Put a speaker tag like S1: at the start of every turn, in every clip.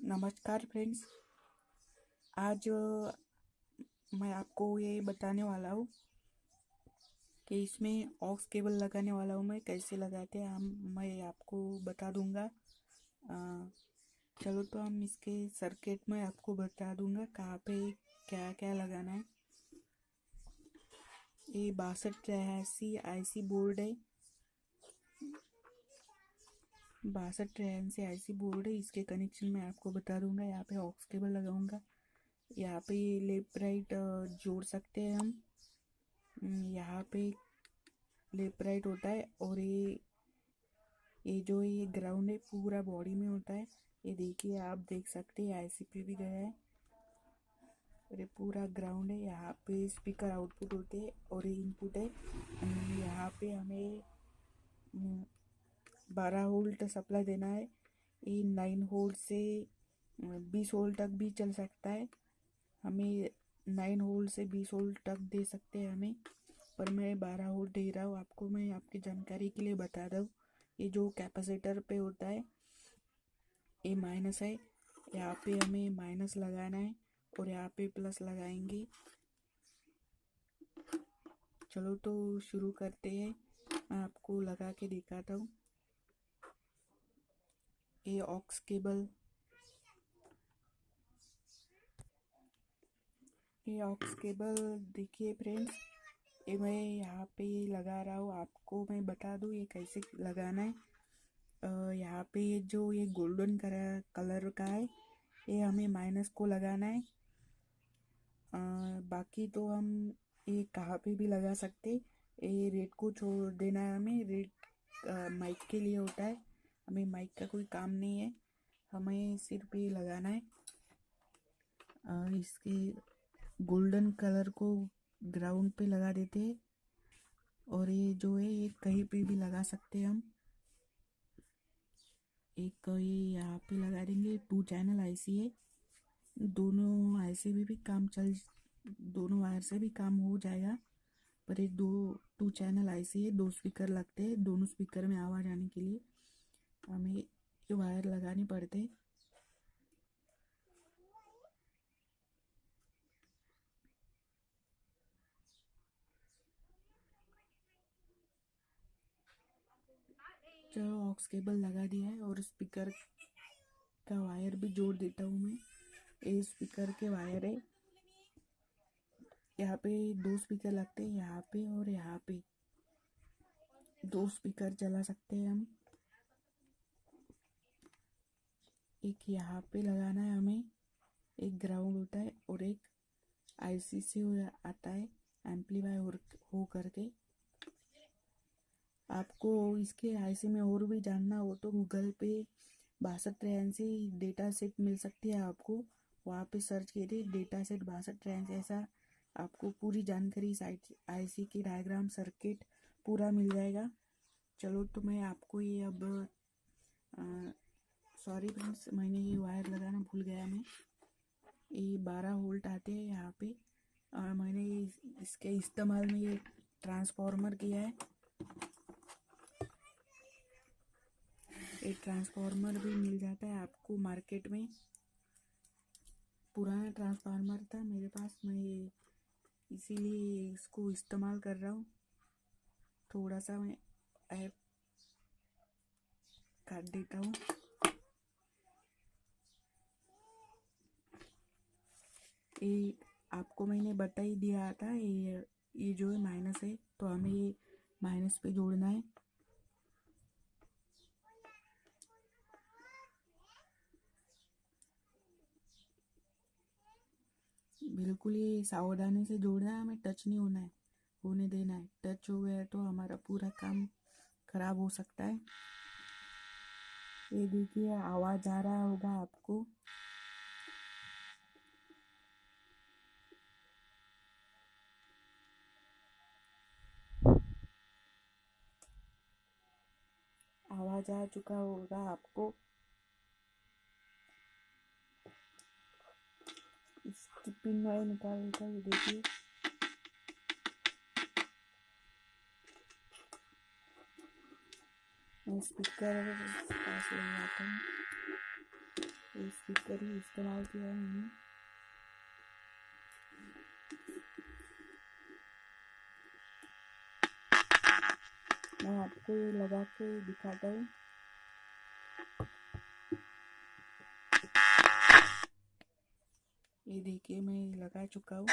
S1: नमस्कार फ्रेंड्स। आज मैं आपको ये बताने वाला हूँ कि इसमें ऑक्स केबल लगाने वाला हूँ। मैं कैसे लगाते हैं मैं आपको बता दूंगा। अ, चलो तो हम इसके सर्किट में आपको बता दूंगा कहाँ पे क्या क्या लगाना है। ये 6283 IC बोर्ड है। 6283 IC बोर्ड है। इसके कनेक्शन मैं आपको बता दूंगा। यहाँ पे ऑक्स केबल लगाऊंगा। यहाँ पे लेफ्ट राइट जोड़ सकते हैं हम। यहाँ पे लेफ्ट राइट होता है और ये जो ये ग्राउंड है पूरा बॉडी में होता है। ये देखिए, आप देख सकते हैं आईसी पे भी गया है और ये पूरा ग्राउंड है। यहाँ पे स्पीकर आउटपुट होते हैं और ये इनपुट है। यहाँ पे हमें 12 वोल्ट सप्लाई देना है। ये 9 वोल्ट से 20 वोल्ट तक भी चल सकता है। हमें 9 वोल्ट से 20 वोल्ट तक दे सकते हैं हमें, पर मैं 12 वोल्ट दे रहा हूँ आपको। मैं आपकी जानकारी के लिए बता दूँ, ये जो कैपेसिटर पे होता है ये माइनस है। यहाँ पे हमें माइनस लगाना है और यहाँ पे प्लस लगाएंगे। चलो तो शुरू करते हैं। मैं आपको लगा के दिखाता हूँ। ये ऑक्स केबल, ये ऑक्स केबल देखिए फ्रेंड्स, ये मैं यहाँ पे लगा रहा हूँ। आपको मैं बता दूँ ये कैसे लगाना है। यहाँ पे जो ये गोल्डन कलर का है, ये हमें माइनस को लगाना है। बाकी तो हम ये कहाँ पे भी लगा सकते। ये रेड को छोड़ देना है हमें। रेड माइक के लिए होता है। हमें माइक का कोई काम नहीं है, हमें सिर्फ ये लगाना है। इसके गोल्डन कलर को ग्राउंड पे लगा देते हैं और ये जो है ये कहीं पे भी लगा सकते हैं हम। एक ये यहाँ पे लगा देंगे। 2 चैनल आईसी है। दोनों आईसी में भी काम चल, दोनों वायर से भी काम हो जाएगा। पर ये 2 चैनल आईसी है। 2 स्पीकर लगते हैं। दोनों स्पीकर में आवाज़ आने के लिए हमें ये वायर लगाने पड़ते हैं। चलो ऑक्स केबल लगा दिया है और स्पीकर का वायर भी जोड़ देता हूँ मैं। ये स्पीकर के वायर है। यहाँ पे 2 स्पीकर लगते हैं, यहाँ पे और यहाँ पे 2 स्पीकर चला सकते हैं हम। एक यहाँ पे लगाना है हमें। एक ग्राउंड होता है और एक आईसी से आता है एम्पलीफाई हो करके। आपको इसके आईसी में और भी जानना हो तो गूगल पे 6283 डेटा सेट मिल सकती है आपको। वहाँ पे सर्च कीजिए डेटा सेट 6283, ऐसा आपको पूरी जानकारी इस आईसी की डायग्राम सर्किट पूरा मिल जाएगा। चलो तो मैं आपको ये अब सॉरी फ्रेंड्स, मैंने ये वायर लगाना भूल गया। मैं ये 12 वोल्ट आते हैं यहाँ पे और मैंने इसके इस्तेमाल में ये ट्रांसफार्मर किया है। एक ट्रांसफार्मर भी मिल जाता है आपको मार्केट में। पुराना ट्रांसफार्मर था मेरे पास, मैं ये इसीलिए इसको इस्तेमाल कर रहा हूँ। थोड़ा सा मैं ऐप काट देता हूँ। ये आपको मैंने बता ही दिया था। ये जो है माइनस है, तो हमें ये माइनस पे जोड़ना है। बिल्कुल ये सावधानी से जोड़ना है, हमें टच नहीं होने देना है। टच हो गया तो हमारा पूरा काम खराब हो सकता है। ये देखिए आवाज आ रहा होगा आपको। आवाज आ चुका होगा आपको। इसकी पिन वायर निकाल कर ये देखिए। मैं स्पीकर पास ले आता हूँ। ये स्पीकर इस्तेमाल किया है मैंने। मैं आपको ये लगा के दिखाता हूँ। ये देखिए मैं लगा चुका हूँ।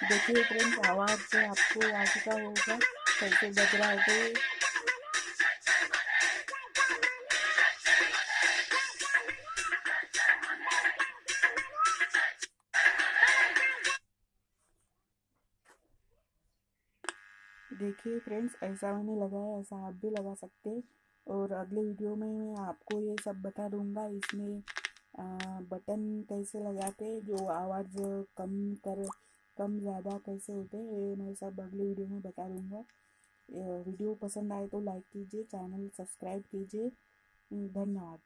S1: देखिए फ्रेंड्स, आवाज़ से आपको आ चुका होगा कैसे बज रहा है। तो देखिए फ्रेंड्स, ऐसा मैंने लगाया, ऐसा आप भी लगा सकते हैं। और अगले वीडियो में मैं आपको ये सब बता दूंगा, इसमें बटन कैसे लगाते हैं, जो आवाज़ कम ज़्यादा कैसे होते हैं, ये मैं सब अगले वीडियो में बता दूंगा। वीडियो पसंद आए तो लाइक कीजिए, चैनल सब्सक्राइब कीजिए। धन्यवाद।